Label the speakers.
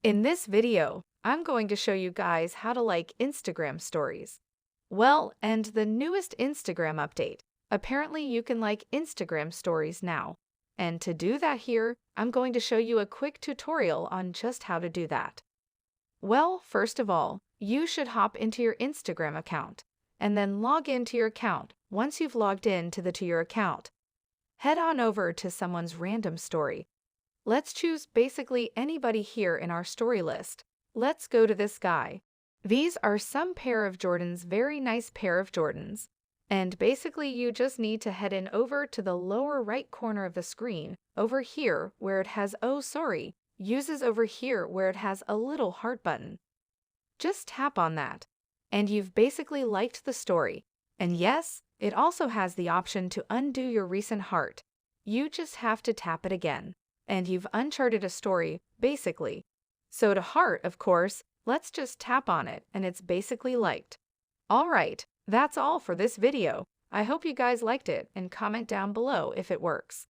Speaker 1: In this video, I'm going to show you guys how to like Instagram stories. Well, and the newest Instagram update. Apparently you can like Instagram stories now. And to do that here, I'm going to show you a quick tutorial on just how to do that. Well, first of all, you should hop into your Instagram account and then log into your account. Once you've logged in to your account, head on over to someone's random story. Let's choose basically anybody here in our story list. Let's go to this guy. These are some pair of Jordans, very nice pair of Jordans. And basically you just need to head in over to the lower right corner of the screen, over here where it has uses over here where it has a little heart button. Just tap on that, and you've basically liked the story. And yes, it also has the option to undo your recent heart. You just have to tap it again, and you've uncharted a story, basically. So to heart, of course, let's just tap on it, and it's basically liked. Alright, that's all for this video. I hope you guys liked it, and comment down below if it works.